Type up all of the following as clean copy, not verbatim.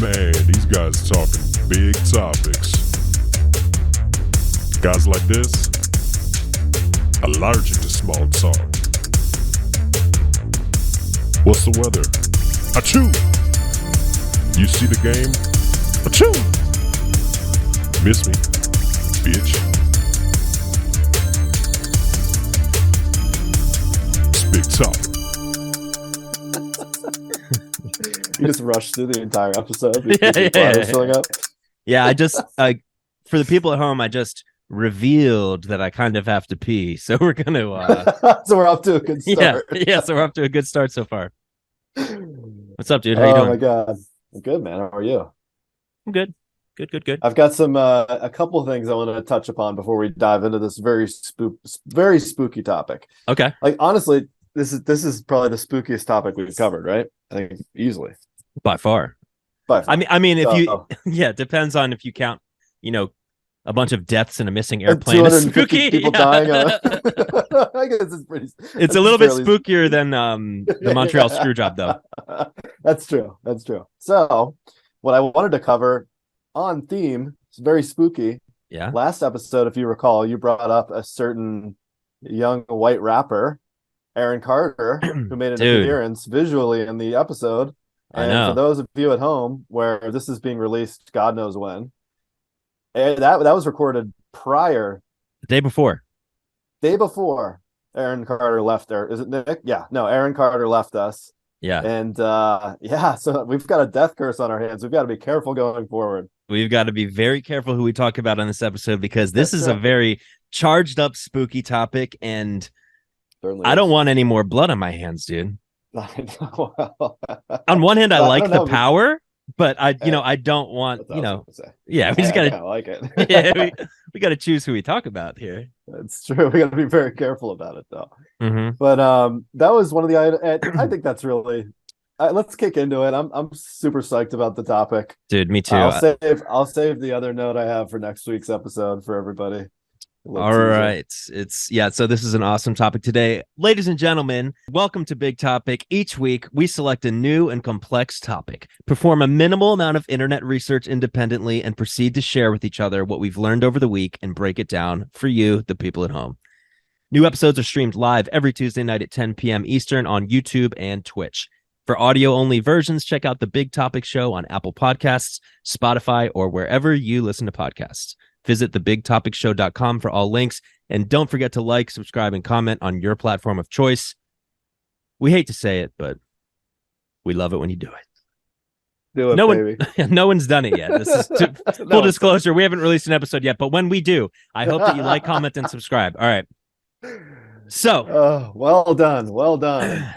Man, these guys talking big topics. Guys like this, allergic to small talk. What's the weather? Achoo! You see the game? Achoo! Miss me, bitch. It's big topic. You just rushed through the entire episode because the bladder was filling up. Yeah, I just for the people at home, I just revealed that I kind of have to pee, so we're gonna. So we're off to a good start. Yeah. So we're off to a good start so far. What's up, dude? How you doing? Oh my god, I'm good, man. How are you? I'm good. Good. I've got some a couple of things I want to touch upon before we dive into this very spooky topic. Okay. Like honestly, this is probably the spookiest topic we've covered, right? I think easily. By far. I mean, if you, it depends on if you count, a bunch of deaths in a missing airplane as spooky. People dying on. I guess it's pretty. It's a little bit spookier than the Montreal Screwjob, though. That's true. So, what I wanted to cover on theme, it's very spooky. Yeah. Last episode, if you recall, you brought up a certain young white rapper, Aaron Carter, who made an appearance visually in the episode. And for those of you at home, where this is being released, God knows when, that was recorded prior. The day before. Aaron Carter left there. Is it Nick? Yeah. No, Aaron Carter left us. Yeah. And so we've got a death curse on our hands. We've got to be careful going forward. We've got to be very careful who we talk about on this episode because this is a very charged up, spooky topic. And I don't want any more blood on my hands, dude. On one hand, I like the power, but I don't want, we just gotta like it. Yeah, we gotta choose who we talk about here. That's true. We gotta be very careful about it, though. Mm-hmm. But that was one of the items. I think that's really. Let's kick into it. I'm super psyched about the topic, dude. Me too. I'll save the other note I have for next week's episode for everybody. All right. So this is an awesome topic today. Ladies and gentlemen, welcome to Big Topic. Each week, we select a new and complex topic, perform a minimal amount of internet research independently, and proceed to share with each other what we've learned over the week and break it down for you, the people at home. New episodes are streamed live every Tuesday night at 10 p.m. Eastern on YouTube and Twitch. For audio-only versions, check out the Big Topic Show on Apple Podcasts, Spotify, or wherever you listen to podcasts. Visit thebigtopicshow.com for all links, and don't forget to like, subscribe, and comment on your platform of choice. We hate to say it, but we love it when you do it. Do it, baby. No one's done it yet. This is full disclosure. We haven't released an episode yet, but when we do, I hope that you like, comment, and subscribe. All right. So, well done.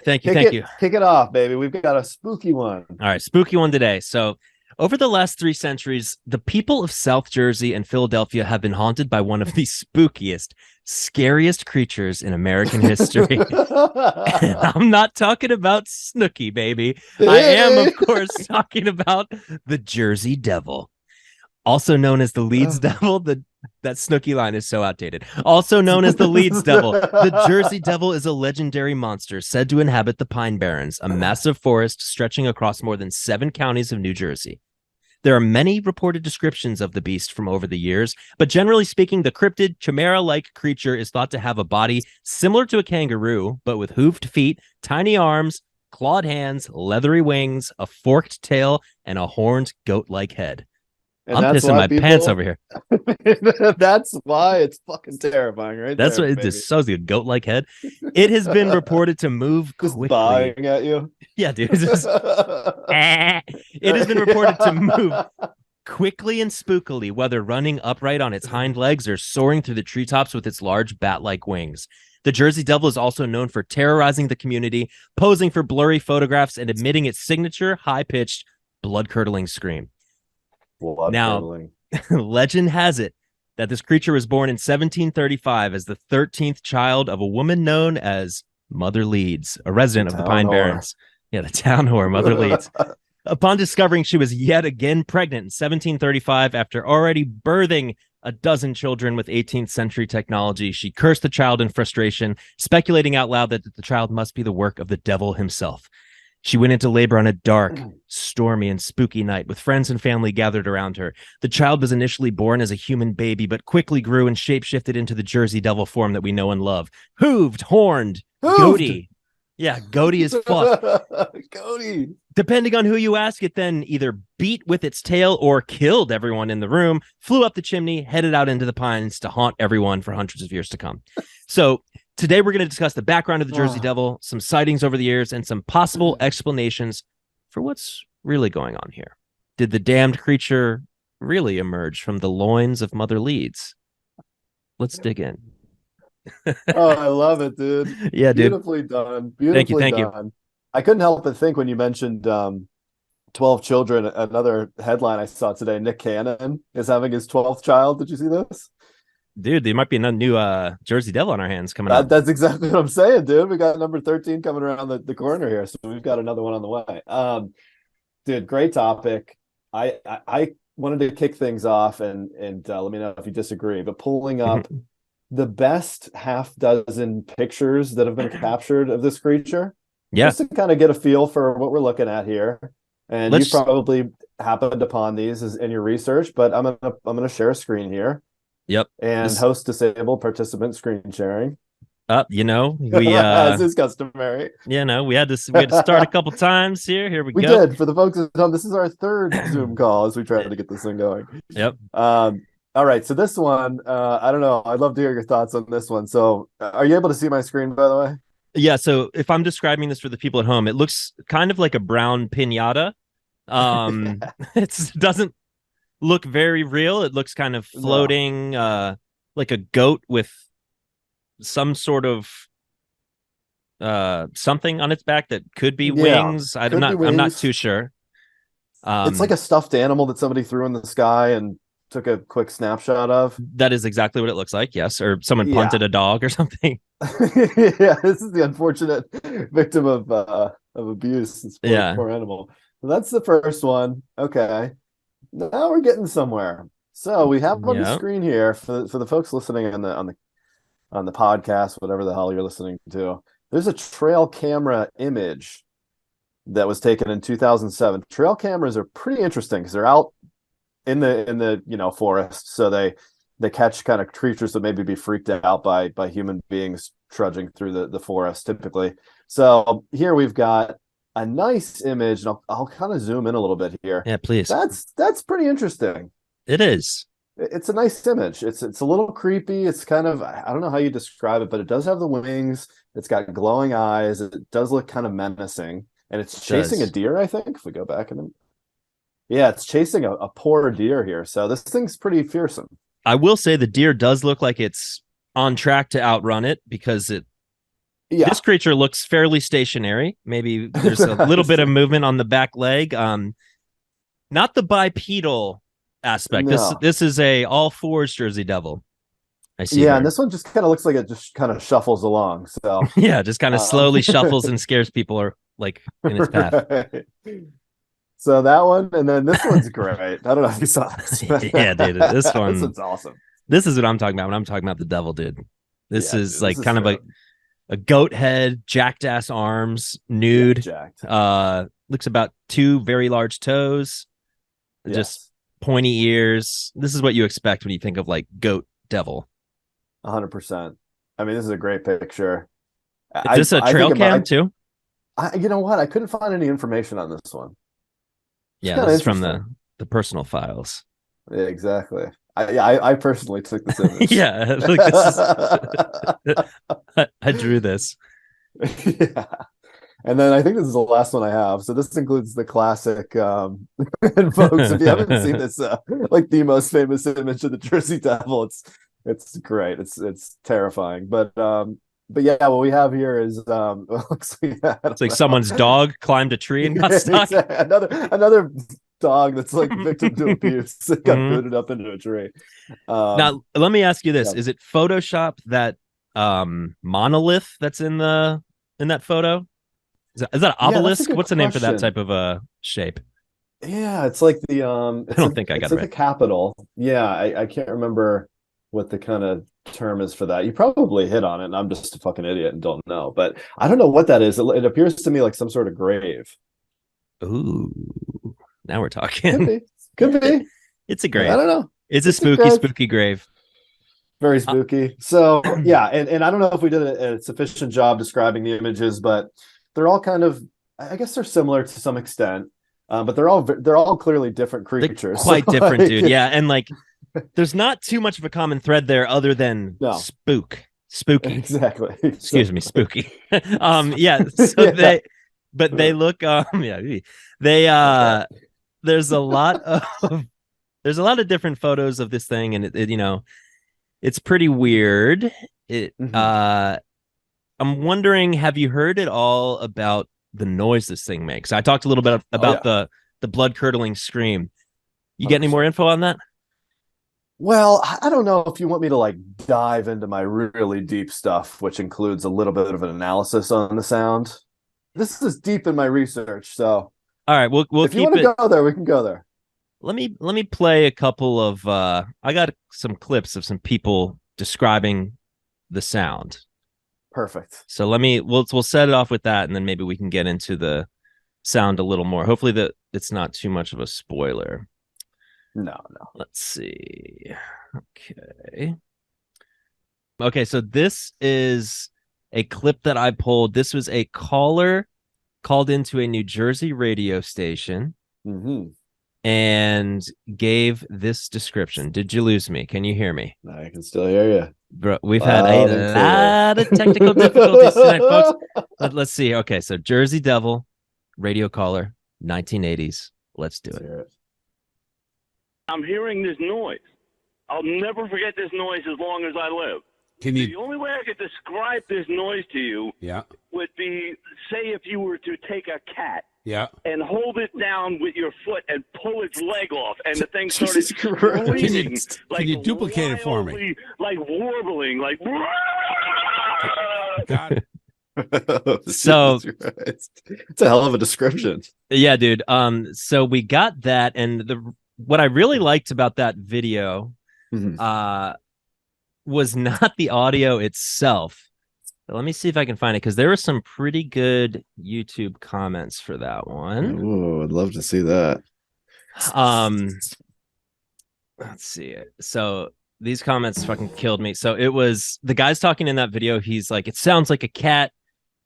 Thank you. Kick it off, baby. We've got a spooky one. All right, spooky one today. So, over the last 3 centuries, the people of South Jersey and Philadelphia have been haunted by one of the spookiest, scariest creatures in American history. I'm not talking about Snooky, baby. I am, of course, talking about the Jersey Devil. Also known as the Leeds Devil, that Snooky line is so outdated. Also known as the Leeds Devil, the Jersey Devil is a legendary monster said to inhabit the Pine Barrens, a massive forest stretching across more than 7 counties of New Jersey. There are many reported descriptions of the beast from over the years, but generally speaking, the cryptid, chimera-like creature is thought to have a body similar to a kangaroo, but with hooved feet, tiny arms, clawed hands, leathery wings, a forked tail, and a horned goat-like head. And I'm pissing my pants over here. That's why it's fucking terrifying, right? That's what it just shows you, a goat-like head. It has been reported to move quickly. Just buying at you? Yeah, dude. It has been reported to move quickly and spookily, whether running upright on its hind legs or soaring through the treetops with its large bat-like wings. The Jersey Devil is also known for terrorizing the community, posing for blurry photographs, and emitting its signature high-pitched, blood-curdling scream. Now, legend has it that this creature was born in 1735 as the 13th child of a woman known as Mother Leeds, a resident of the Pine Barrens. Yeah, the town whore, Mother Leeds. Upon discovering she was yet again pregnant in 1735 after already birthing a dozen children with 18th century technology, she cursed the child in frustration, speculating out loud that the child must be the work of the devil himself. She went into labor on a dark, stormy, and spooky night with friends and family gathered around her. The child was initially born as a human baby, but quickly grew and shapeshifted into the Jersey Devil form that we know and love. Hooved, horned, goaty. Yeah, goaty as fuck. Goaty. Depending on who you ask, it then either beat with its tail or killed everyone in the room, flew up the chimney, headed out into the pines to haunt everyone for hundreds of years to come. So today we're going to discuss the background of the Jersey Devil, some sightings over the years, and some possible explanations for what's really going on here. Did the damned creature really emerge from the loins of Mother Leeds? Let's dig in. Oh, I love it, dude. Yeah, dude. Beautifully done. Beautifully Thank done. you. I couldn't help but think when you mentioned 12 children, another headline I saw today, Nick Cannon is having his 12th child. Did you see this? Dude, there might be a new Jersey Devil on our hands coming up. That's exactly what I'm saying, dude. We got number 13 coming around the corner here, so we've got another one on the way. Dude, great topic. I wanted to kick things off and let me know if you disagree, but pulling up the best half dozen pictures that have been captured of this creature, just to kind of get a feel for what we're looking at here. And you probably happened upon these in your research, but I'm gonna share a screen here. Yep. And host disabled participant screen sharing. We as is customary. We had to start a couple times here. Here we go. We did. For the folks at home, this is our third Zoom call as we try to get this thing going. Yep. All right. So this one, I don't know. I'd love to hear your thoughts on this one. So are you able to see my screen, by the way? Yeah. So if I'm describing this for the people at home, it looks kind of like a brown piñata. It doesn't look very real. It looks kind of floating, like a goat with some sort of something on its back that could be wings. I'm not too sure. It's like a stuffed animal that somebody threw in the sky and took a quick snapshot of. That is exactly what it looks like. Yes, or someone punted a dog or something. Yeah, this is the unfortunate victim of abuse. This poor animal. So that's the first one. Okay. Now we're getting somewhere. So we have on the screen here for the folks listening on the podcast, whatever the hell you're listening to. There's a trail camera image that was taken in 2007. Trail cameras are pretty interesting because they're out in the forest, so they catch kind of creatures that maybe be freaked out by human beings trudging through the forest typically. So here we've got a nice image, and I'll kind of zoom in a little bit here. Yeah, please. That's pretty interesting. It is. It's a nice image. It's a little creepy. It's kind of, I don't know how you describe it, but it does have the wings. It's got glowing eyes. It does look kind of menacing, and it's chasing a deer. I think if we go back it's chasing a poor deer here. So this thing's pretty fearsome. I will say the deer does look like it's on track to outrun it because this creature looks fairly stationary. Maybe there's a little bit of movement on the back leg. Not the bipedal aspect. No. This is a all fours Jersey Devil. I see. Yeah, and this one just kind of looks like it just kind of shuffles along. So yeah, just kind of slowly shuffles and scares people or like in its path. Right. So that one, and then this one's great. I don't know if you saw this. Yeah, dude, this one's awesome. This is what I'm talking about when I'm talking about the devil, dude. This is like kind of like a goat head, jacked ass arms, nude. Yeah, jacked. Looks about 2 very large toes, just pointy ears. This is what you expect when you think of like goat devil. 100%. I mean, this is a great picture. Is this a trail cam too? You know what? I couldn't find any information on this one. Yeah, this is from the personal files. Yeah, exactly. I personally took this image. Yeah, like this is, I drew this. Yeah. And then I think this is the last one I have. So this includes the classic, and folks, if you haven't seen this, like the most famous image of the Jersey Devil, it's great. It's terrifying. But yeah, what we have here is it's like someone's dog climbed a tree and got stuck. Exactly. Another dog that's like victim to abuse that got booted up into a tree. Now let me ask you this: is it Photoshop that monolith that's in that photo? Is that an obelisk? What's the name for that type of a shape? Yeah, it's like the I don't think I got it right. The Capitol. Yeah, I can't remember what the kind of term is for that. You probably hit on it, and I'm just a fucking idiot and don't know. But I don't know what that is. It appears to me like some sort of grave. Ooh, now we're talking. Could be. It's a grave. I don't know. It's a spooky grave. Very spooky. So yeah, and I don't know if we did a sufficient job describing the images, but they're all kind of, I guess they're similar to some extent, but they're all clearly different creatures. They're quite different, dude. Yeah, and like, there's not too much of a common thread there, other than spooky. Exactly. Excuse me, spooky. Yeah. So they look. There's a lot of different photos of this thing, and it it's pretty weird. I'm wondering, have you heard at all about the noise this thing makes? I talked a little bit about the blood-curdling scream. You get any more info on that? Well, I don't know if you want me to like dive into my really deep stuff, which includes a little bit of an analysis on the sound. This is deep in my research, so all right, we'll if you want to go there, we can go there. Let me play a couple of I got some clips of some people describing the sound. Perfect. So we'll set it off with that, and then maybe we can get into the sound a little more. Hopefully that it's not too much of a spoiler. No. Let's see. Okay, so this is a clip that I pulled. This was a caller called into a New Jersey radio station. And gave this description. Did you lose me? Can you hear me? I can still hear you. Bro, we've had a lot of technical difficulties tonight, folks. Let's see. Okay, so Jersey Devil, radio caller, 1980s. Let's do it. I'm hearing this noise. I'll never forget this noise as long as I live. The only way I could describe this noise to you would be, say, if you were to take a cat and hold it down with your foot and pull its leg off, and the thing started screaming. Can you duplicate it for me? Like warbling, like... Got it. So it's a hell of a description. Yeah, dude. So we got that, and what I really liked about that video was not the audio itself. Let me see if I can find it, because there were some pretty good YouTube comments for that one. Oh, I'd love to see that. Let's see it. So these comments fucking killed me. So it was the guy's talking in that video. He's like, it sounds like a cat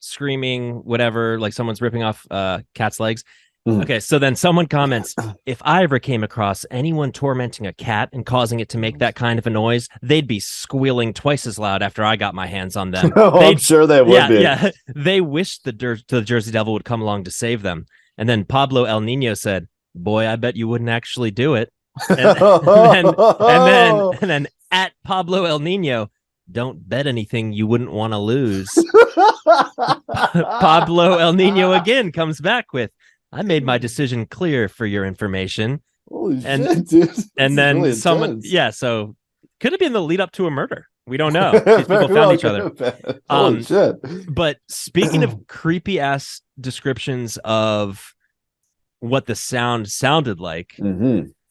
screaming, whatever, like someone's ripping off cat's legs. Okay, so then someone comments, if I ever came across anyone tormenting a cat and causing it to make that kind of a noise, they'd be squealing twice as loud after I got my hands on them. I'm sure they would be. Yeah, they wish the Jersey Devil would come along to save them. And then Pablo El Nino said, boy, I bet you wouldn't actually do it. And then at Pablo El Nino, don't bet anything you wouldn't want to lose. Pablo El Nino again comes back with, I made my decision clear for your information. Holy shit, dude. And then really someone, so could have been the lead up to a murder. We don't know. These people found each other. Holy shit. But speaking of creepy ass descriptions of what the sound sounded like,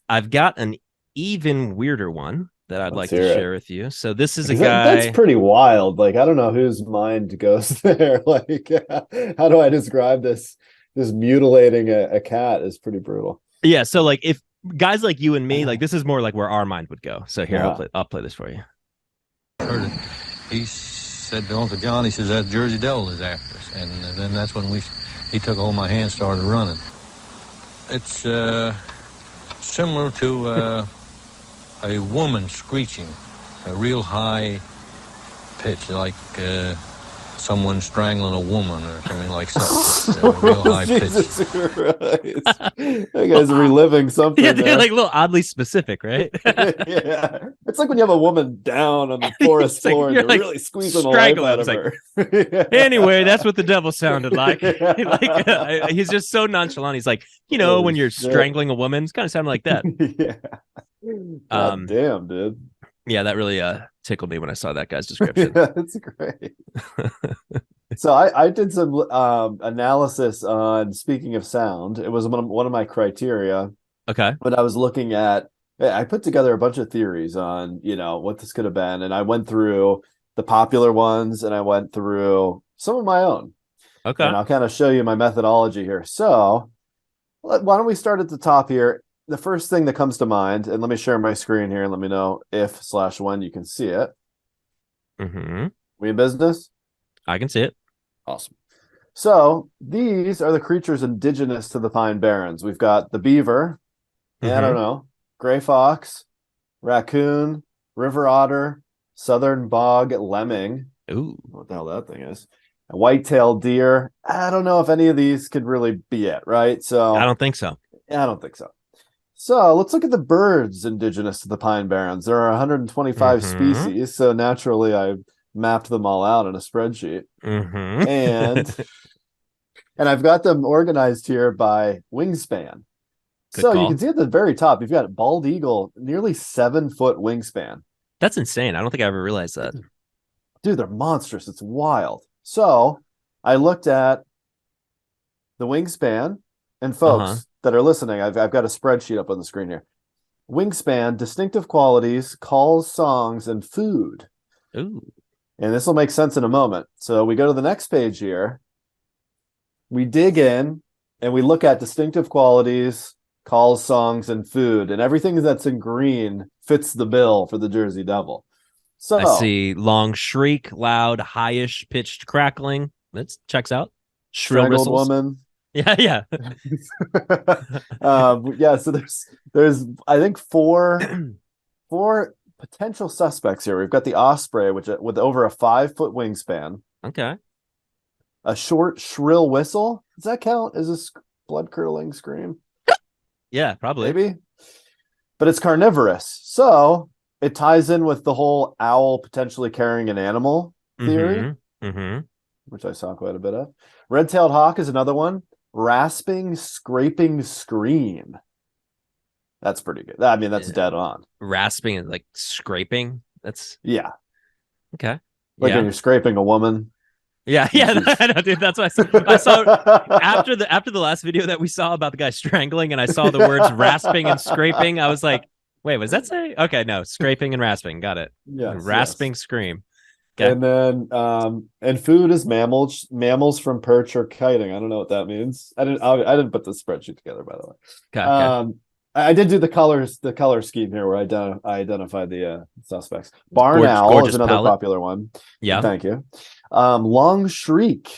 I've got an even weirder one that I'd like to share with you. So this is a guy. That's pretty wild. Like, I don't know whose mind goes there. Like, how do I describe this? This mutilating a cat is pretty brutal. Yeah, so like if guys like you and me, like this is more like where our mind would go. So here, I'll play this for you. He said to Uncle John, he says, that Jersey Devil is after us. And then that's when he took hold of my hand and started running. It's similar to a woman screeching, a real high pitch, like someone strangling a woman or something like that. Real high pitch. Jesus Christ. That guy's reliving something. Yeah, they're like a little oddly specific, right? Yeah. It's like when you have a woman down on the forest floor and you're like really squeezing the life out of her. Anyway, that's what the devil sounded like. He's just so nonchalant. He's like, when you're strangling a woman, it's kind of sounding like that. God damn, dude. Yeah, that really tickled me when I saw that guy's description. Yeah, that's great. So I did some analysis on, speaking of sound, it was one of my criteria. Okay. When I was looking at I put together a bunch of theories on, what this could have been. And I went through the popular ones and I went through some of my own. Okay. And I'll kind of show you my methodology here. So why don't we start at the top here? The first thing that comes to mind, and let me share my screen here and let me know if/when you can see it. Mm-hmm. We in business? I can see it. Awesome. So these are the creatures indigenous to the Pine Barrens. We've got the beaver, I don't know, gray fox, raccoon, river otter, southern bog lemming. Ooh. What the hell that thing is. A white-tailed deer. I don't know if any of these could really be it, right? So I don't think so. I don't think so. So let's look at the birds indigenous to the Pine Barrens. There are 125 species, so naturally I mapped them all out in a spreadsheet. And I've got them organized here by wingspan. Good so call. You can see at the very top, you've got bald eagle, nearly 7-foot wingspan. That's insane. I don't think I ever realized that. Dude, they're monstrous. It's wild. So I looked at the wingspan, and folks that are listening, I've got a spreadsheet up on the screen here. Wingspan, distinctive qualities, calls, songs, and food. Ooh. And this will make sense in a moment. So we go to the next page here. We dig in and we look at distinctive qualities, calls, songs, and food. And everything that's in green fits the bill for the Jersey Devil. So I see long shriek, loud, highish pitched crackling. That checks out. Shrill strangled whistles. woman. Yeah. Yeah, so there's I think four potential suspects here. We've got the osprey, with over a 5-foot wingspan. Okay. A short, shrill whistle. Does that count as a blood-curdling scream? Yeah, probably. Maybe. But it's carnivorous. So it ties in with the whole owl potentially carrying an animal theory, which I saw quite a bit of. Red-tailed hawk is another one. Rasping, scraping scream. That's pretty good. I mean, that's dead on. Rasping and like scraping. That's okay. Like when you're scraping a woman. Yeah, I know, dude. That's what I saw after the last video that we saw about the guy strangling, and I saw the words rasping and scraping. I was like, wait, what does that say? Okay, no, scraping and rasping. Got it. Yeah, rasping scream. Okay. And then and food is mammals from perch or kiting. I don't know what that means. I didn't put the spreadsheet together, by the way. Okay. I did do the color scheme here where I identified the suspects. Barn owl is another popular one. Yeah. Thank you. Long shriek.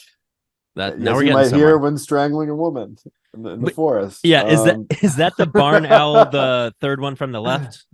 That now as we're you getting might somewhere. hear when strangling a woman in the forest. Yeah, is that the barn owl, the third one from the left?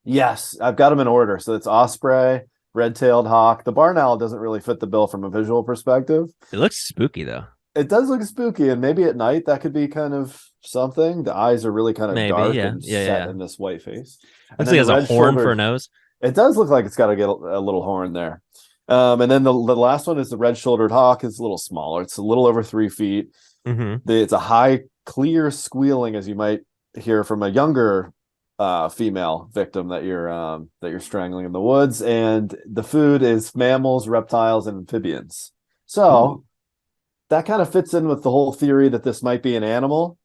Yes, I've got them in order. So it's osprey, red-tailed hawk. The barn owl doesn't really fit the bill from a visual perspective. It looks spooky though. It does look spooky, and maybe at night that could be kind of something. The eyes are really kind of dark and set in this white face. Looks like it has a horn for a nose. It does look like it's got to get a little horn there. And then the last one is the red-shouldered hawk. It's a little smaller. It's a little over 3 feet. It's a high, clear squealing, as you might hear from a younger female victim that you're strangling in the woods. And the food is mammals, reptiles, and amphibians. So that kind of fits in with the whole theory that this might be an animal.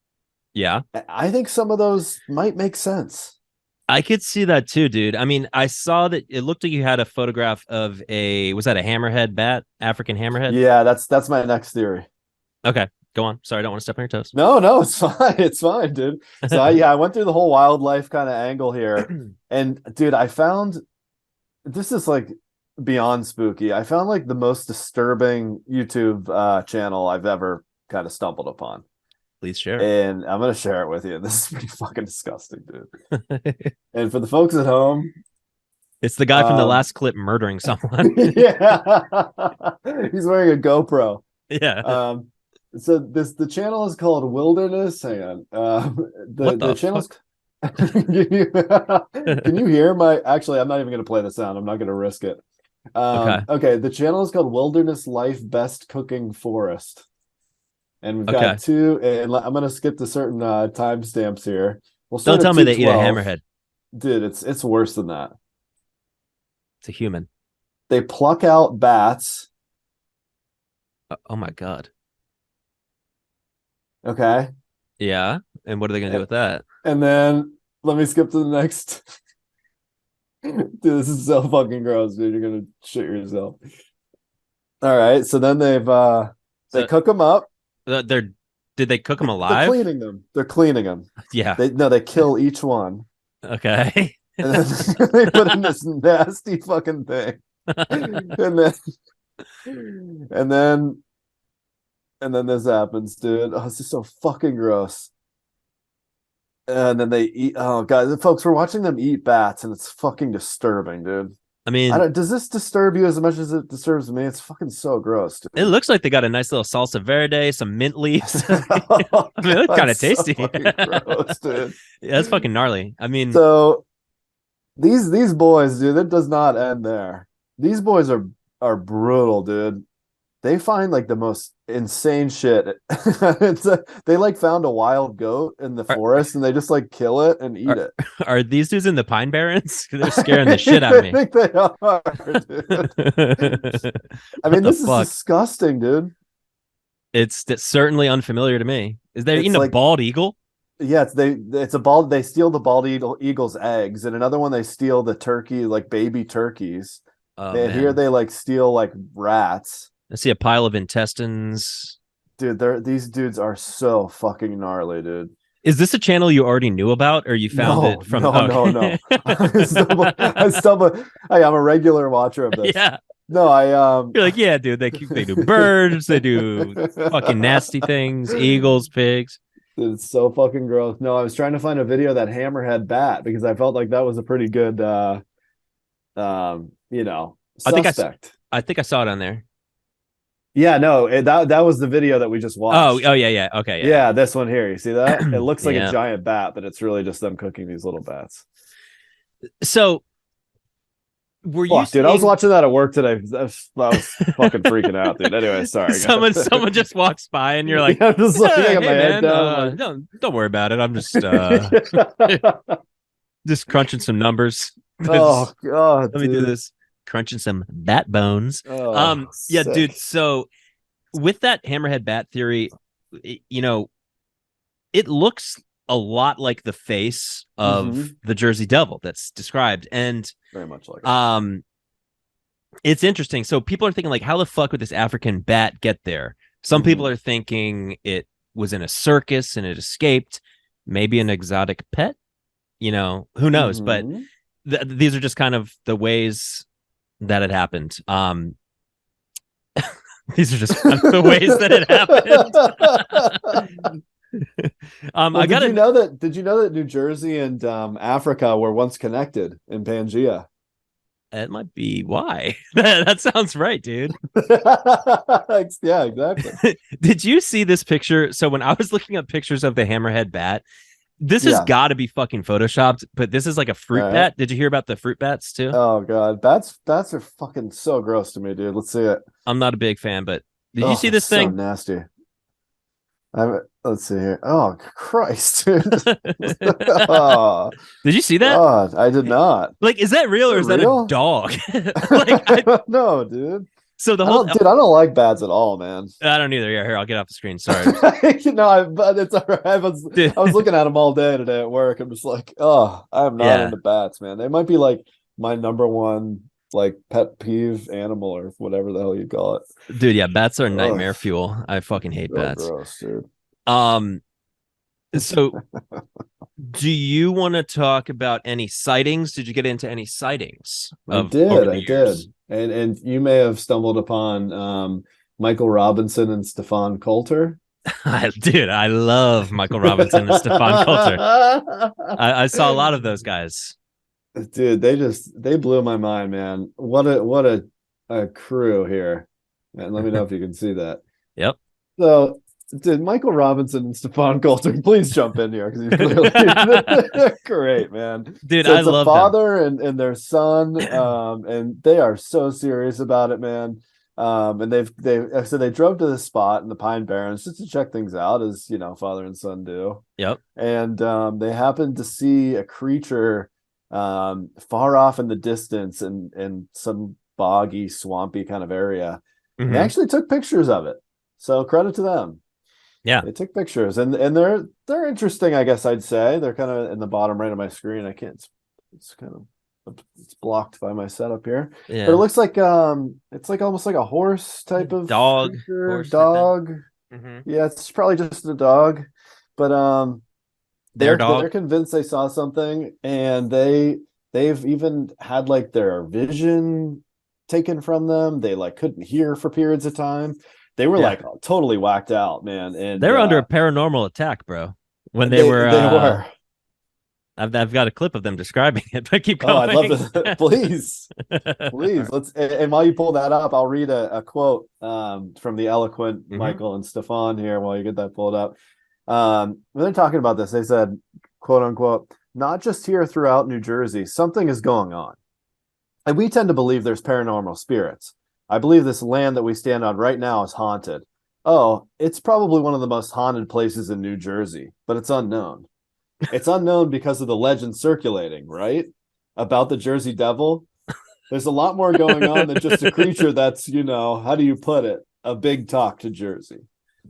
Yeah. I think some of those might make sense. I could see that too, dude. I mean, I saw that it looked like you had a photograph of was that a hammerhead bat, African hammerhead? Yeah, that's my next theory. Okay, go on. Sorry, I don't want to step on your toes. No, it's fine. It's fine, dude. So I went through the whole wildlife kind of angle here. And dude, I found this is like beyond spooky. I found like the most disturbing YouTube channel I've ever kind of stumbled upon. Please share. And I'm gonna share it with you. This is pretty fucking disgusting, dude. And for the folks at home, it's the guy from the last clip murdering someone. Yeah, he's wearing a GoPro. Yeah. So the channel is called Wilderness. Hang on. The channel's. Can you hear my? Actually, I'm not even gonna play the sound. I'm not gonna risk it. Okay. The channel is called Wilderness Life Best Cooking Forest. And we've got two, and I'm gonna skip to certain timestamps here. Don't tell me they eat a hammerhead, dude. It's worse than that. It's a human. They pluck out bats. Oh my god. Okay. Yeah, and what are they gonna do with that? And then let me skip to the next. Dude, this is so fucking gross, dude. You're gonna shit yourself. All right, so then they cook them up. Did they cook them alive? They're cleaning them. They're cleaning them. Yeah. They kill each one. Okay. And then they put in this nasty fucking thing. and then this happens, dude. Oh, this is so fucking gross. And then they eat. Oh god, folks, we're watching them eat bats, and it's fucking disturbing, dude. I mean, does this disturb you as much as it disturbs me? It's fucking so gross, dude. It looks like they got a nice little salsa verde, some mint leaves. I mean, it's kind of tasty. So gross, dude. Yeah, that's fucking gnarly. I mean, so these boys, dude, it does not end there. These boys are brutal, dude. They find like the most insane shit. They like found a wild goat in the forest and they just like kill it and eat it. Are these dudes in the Pine Barrens? They're scaring the shit out of me. I think they are, dude. I mean, this is disgusting, dude. It's certainly unfamiliar to me. Is they eating a bald eagle? Yeah, it's a bald. They steal the bald eagle's eggs, and another one they steal the turkey, like baby turkeys. And here they like steal like rats. I see a pile of intestines. Dude, these dudes are so fucking gnarly, dude. Is this a channel you already knew about, or you found it from? No. I stumbled. Hey, I'm a regular watcher of this. Yeah. No, You're like, yeah, dude. They do birds. They do fucking nasty things. Eagles, pigs. Dude, it's so fucking gross. No, I was trying to find a video of that hammerhead bat because I felt like that was a pretty good, suspect. I think I saw it on there. Yeah, no, that was the video that we just watched. Oh, yeah. Okay. Yeah, this one here. You see that? It looks like a giant bat, but it's really just them cooking these little bats. So, were you? Dude, I was watching that at work today. I was fucking freaking out, dude. Anyway, sorry. Someone just walks by, and you're like, I'm just like, hey, my head man, don't worry about it. I'm just just crunching some numbers. Oh god, let me do this. Crunching some bat bones. Yeah, sick. Dude. So with that hammerhead bat theory, it looks a lot like the face of the Jersey Devil that's described, and very much like it. It's interesting. So people are thinking like, how the fuck would this African bat get there? Some people are thinking it was in a circus and it escaped, maybe an exotic pet. Who knows? But these are just kind of the ways that it happened. These are just kind of the ways that it happened. Did you know that New Jersey and Africa were once connected in Pangea? That might be why. That sounds right, dude. Yeah, exactly. Did you see this picture? So when I was looking up pictures of the hammerhead bat, this has got to be fucking photoshopped, but this is like a fruit bat. Did you hear about the fruit bats too? Oh god, bats are fucking so gross to me, dude. Let's see it. I'm not a big fan, but did you see this thing? So nasty. Let's see here. Oh Christ, dude. Oh, did you see that? God, I did not. Like, is that real or is that a dog? I don't know, dude. So I don't like bats at all, man. I don't either. Yeah, here, I'll get off the screen. Sorry. But it's all right. I was looking at them all day today at work. I'm just like, I'm not into bats, man. They might be like my number one like pet peeve animal or whatever the hell you call it. Dude, yeah, bats are nightmare fuel. I fucking hate bats. Gross, dude. So do you want to talk about any sightings? Did you get into any sightings? I did. And you may have stumbled upon Michael Robinson and Stefan Coulter. Dude, I love Michael Robinson and Stefan Coulter. I saw a lot of those guys. Dude, they blew my mind, man. What a crew here. Man, let me know if you can see that. Yep. So, dude, Michael Robinson and Stefan Coulter, please jump in here because you're clearly great, man. Dude, so I love father and their son, and they are so serious about it, man. And they drove to this spot in the Pine Barrens just to check things out, as father and son do. Yep. And they happened to see a creature far off in the distance in some boggy, swampy kind of area. They actually took pictures of it. So credit to them. Yeah, they took pictures, and they're interesting. I guess I'd say they're kind of in the bottom right of my screen. I can't. It's kind of it's blocked by my setup here. yeah. But it looks like it's like almost like a horse type of dog, creature, horse dog. Mm-hmm. Yeah, it's probably just a dog, but they're convinced they saw something, and they've even had like their vision taken from them. They like couldn't hear for periods of time. They were like totally whacked out, man. And they were under a paranormal attack, bro. When they were. I've got a clip of them describing it, but keep going. Oh, I'd love to. Please. Let's. And while you pull that up, I'll read a quote from the eloquent Michael and Stefan here while you get that pulled up. When they're talking about this, they said, quote unquote, "Not just here throughout New Jersey, something is going on. And we tend to believe there's paranormal spirits. I believe this land that we stand on right now is haunted. Oh, it's probably one of the most haunted places in New Jersey, but it's unknown. It's unknown because of the legend circulating, right? About the Jersey Devil. There's a lot more going on than just a creature that's, how do you put it? A big talk to Jersey."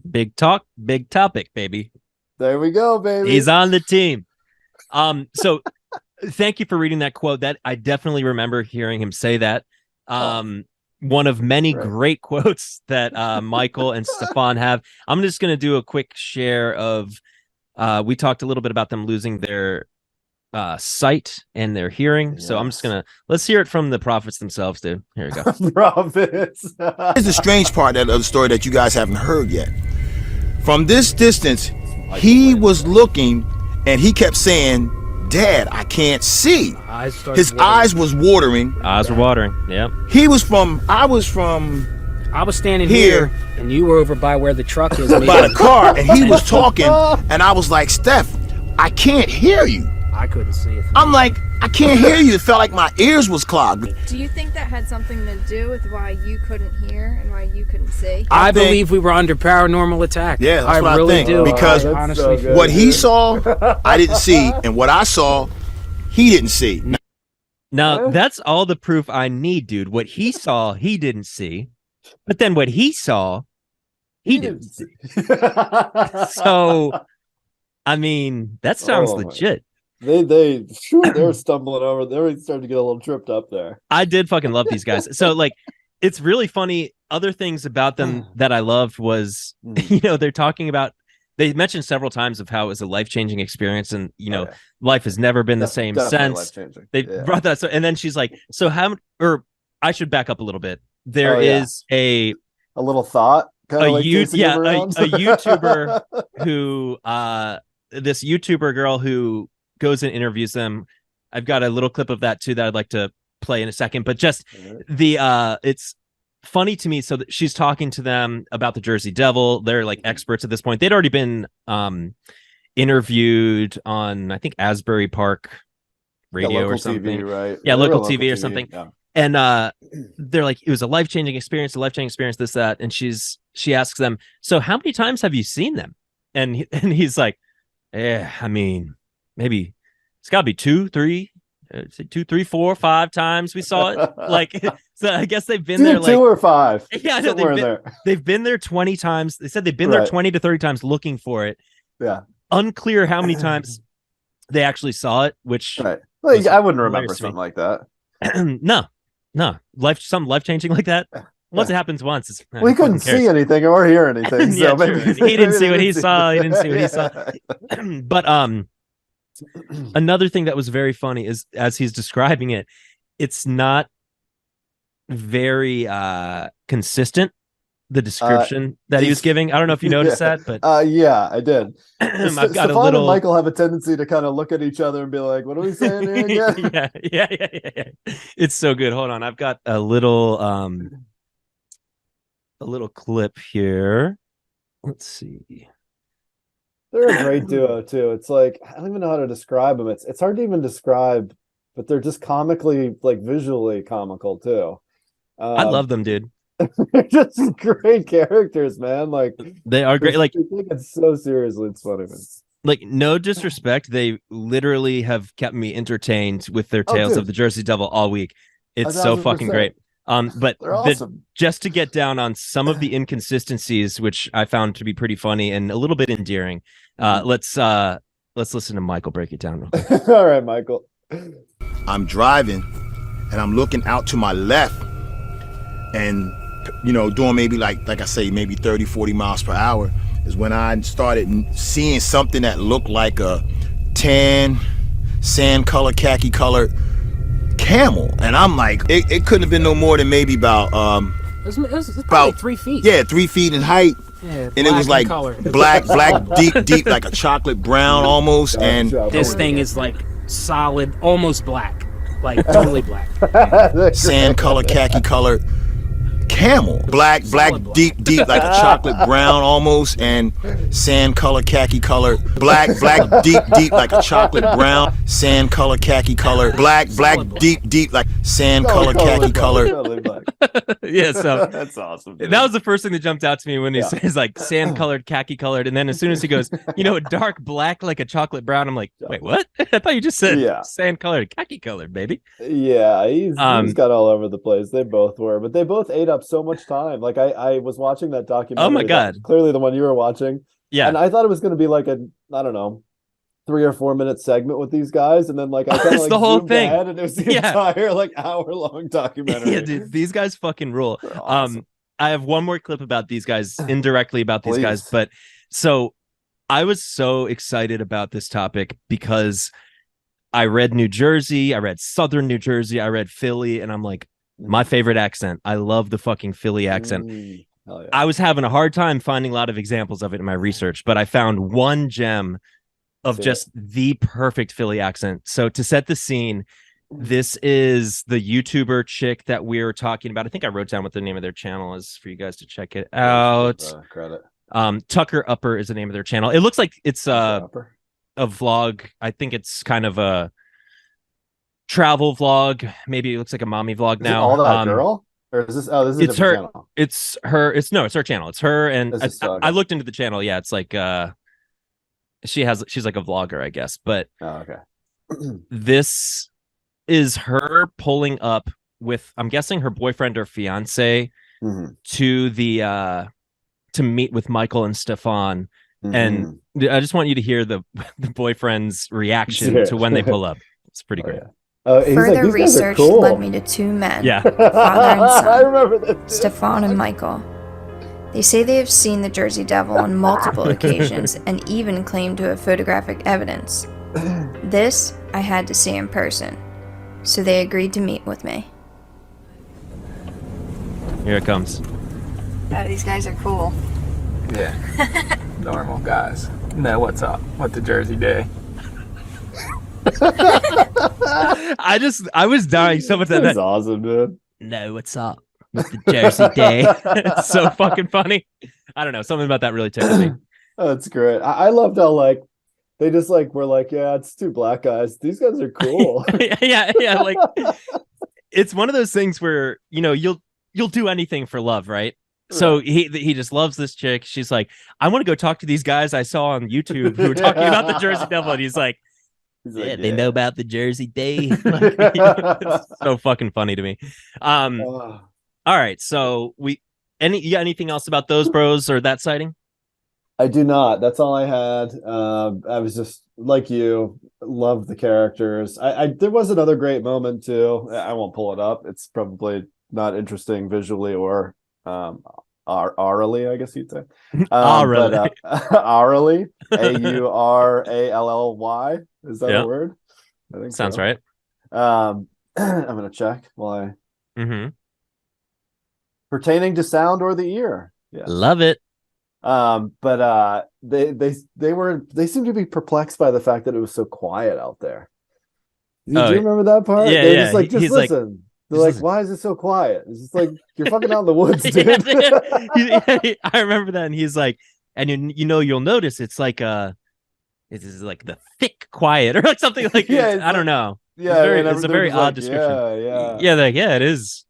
Big talk, big topic, baby. There we go, baby. He's on the team. So thank you for reading that quote. That I definitely remember hearing him say that. One of many great quotes that Michael and Stefan have. I'm just going to do a quick share of, we talked a little bit about them losing their sight and their hearing. Yes. So I'm just going to, let's hear it from the prophets themselves, dude. Here we go. Prophets. Here's the strange part of the story that you guys haven't heard yet. From this distance, he was looking and he kept saying, "Dad, I can't see." His eyes was watering. Eyes were watering. Yeah. I was standing here and you were over by where the truck is. By the car, and he was talking, and I was like, "Steph, I can't hear you." I couldn't see it. I'm like, "I can't hear you." It felt like my ears was clogged. Do you think that had something to do with why you couldn't hear and why you couldn't see? I believe we were under paranormal attack. Yeah, that's what really I think. do. Because honestly, what he saw, I didn't see, and what I saw, he didn't see. Now, that's all the proof I need, dude. What he saw, he didn't see. But then what he saw, he didn't see. So, I mean, that sounds legit. They were stumbling over. They were starting to get a little tripped up there. I did fucking love these guys. So like, it's really funny. Other things about them that I loved was, they're talking about, they mentioned several times of how it was a life-changing experience, and life has never been the same since. They brought that. So, and then she's like, "So how?" Or I should back up a little bit. There is a little thought. A YouTuber who this YouTuber girl who goes and interviews them. I've got a little clip of that too that I'd like to play in a second, but just it's funny to me. So that she's talking to them about the Jersey Devil. They're like experts at this point. They'd already been interviewed on, I think, Asbury Park radio or something. TV, right? Yeah, local TV or something. Yeah. And they're like, it was a life-changing experience, this, that. And she asks them, "So how many times have you seen them?" And he's like, I mean, maybe it's got to be 2, 3, 4, 5 times we saw it. Like, so I guess they've been there like 2 or 5. Yeah, I know they've been there 20 times. They said they've been there 20 to 30 times looking for it. Yeah. Unclear how many times they actually saw it, which well, I wouldn't remember something like that. No. Something life-changing like that. Once it happens once, we couldn't see anything or hear anything. So maybe he didn't see what he saw. He didn't see what he saw. But another thing that was very funny is, as he's describing it, it's not very consistent, the description that he was giving. I don't know if you noticed that, but yeah, I did. I've got Stefan a little. And Michael have a tendency to kind of look at each other and be like, "What are we saying here again?" yeah. It's so good. Hold on, I've got a little clip here. Let's see. They're a great duo too. It's like, I don't even know how to describe them. It's hard to even describe, but they're just comically, like visually comical too. I love them, dude. They're just great characters, man. Like, they are great. Like, they take it so seriously. It's funny, man. Like, no disrespect, they literally have kept me entertained with their tales of the Jersey Devil all week. It's so fucking great. But They're awesome. Just to get down on some of the inconsistencies, which I found to be pretty funny and a little bit endearing, let's listen to Michael break it down real quick. All right, Michael. I'm driving and I'm looking out to my left and, doing maybe like I say, maybe 30, 40 miles per hour is when I started seeing something that looked like a tan, sand color, khaki colored camel. And I'm like, it couldn't have been no more than maybe about, It was probably 3 feet. Yeah, 3 feet in height. Yeah, and it was like black, deep, like a chocolate brown almost. And this thing is like solid, almost black, like totally black. Sand color, khaki colored camel. Black, deep, like a chocolate brown almost. And sand color, khaki colored. Black, deep, like a chocolate brown. Sand color, khaki colored. Black, deep, like sand color, khaki colored. Yeah, so that's awesome. Dude. That was the first thing that jumped out to me when he says like sand colored, khaki colored, and then as soon as he goes, dark black like a chocolate brown, I'm like, wait, what? I thought you just said sand colored, khaki colored, baby. Yeah, he's got all over the place. They both were, but they both ate up so much time. Like I was watching that documentary. Oh my god, clearly the one you were watching. Yeah, and I thought it was going to be like a, I don't know, 3 or 4 minute segment with these guys, and then like I kind of like the whole zoomed thing, ahead, and it was the entire like hour-long documentary. Yeah, dude, these guys fucking rule. Awesome. I have one more clip about these guys, indirectly about these guys, but so I was so excited about this topic because I read New Jersey, I read Southern New Jersey, I read Philly, and I'm like, my favorite accent. I love the fucking Philly accent. Hell yeah. I was having a hard time finding a lot of examples of it in my research, but I found one gem of just the perfect Philly accent. So to set the scene, this is the YouTuber chick that we were talking about. I think I wrote down what the name of their channel is for you guys to check it out. Credit. Tucker Upper is the name of their channel. It looks like it's a vlog. I think it's kind of a travel vlog. Maybe it looks like a mommy vlog now. All that girl? Or is this? Oh, this is it's her. Channel. It's her. It's her channel. It's her. And I looked into the channel. Yeah, it's like she's like a vlogger, I guess. But this is her pulling up with, I'm guessing, her boyfriend or fiance to the to meet with Michael and Stefan. And I just want you to hear the boyfriend's reaction to when they pull up. It's pretty great. Further research led me to 2 men, father and son, I remember this. Stefan and Michael. They say they have seen the Jersey Devil on multiple occasions and even claim to have photographic evidence. This I had to see in person, so they agreed to meet with me. Here it comes. These guys are cool. Yeah, normal guys. No, what's up? What the Jersey day? I was dying so much. That's awesome, dude. No, what's up? With the Jersey day. It's so fucking funny. I don't know, something about that really tickled me. That's great. I loved how like they just like were like, yeah, it's 2 black guys. These guys are cool. yeah, like it's one of those things where you'll do anything for love, right? So he just loves this chick. She's like, I want to go talk to these guys I saw on YouTube who were talking about the Jersey Devil, and he's like, they know about the Jersey day. Like, it's so fucking funny to me. All right, so you got anything else about those bros or that sighting? I do not. That's all I had. I was just like you, loved the characters. There was another great moment too. I won't pull it up. It's probably not interesting visually or aurally, I guess you'd say. Aurally. Aurally. Aurally. Is that a word? I think sounds so. right. I'm gonna check while I pertaining to sound or the ear. Yeah. Love it. But they seemed to be perplexed by the fact that it was so quiet out there. Do you remember that part? Yeah, They're just like, he's listen. Like, they're like, why is it so quiet? It's just like, you're fucking out in the woods, dude. I remember that, and he's like, and you'll notice it's like it's like the thick quiet or like something like I don't know. Yeah, it's a very odd description. It is.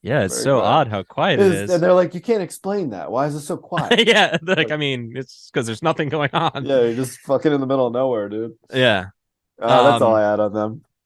Yeah, it's very so odd how quiet it is. And they're like, you can't explain that. Why is it so quiet? Yeah, I mean, it's because there's nothing going on. Yeah, you're just fucking in the middle of nowhere, dude. Yeah. That's all I had on them.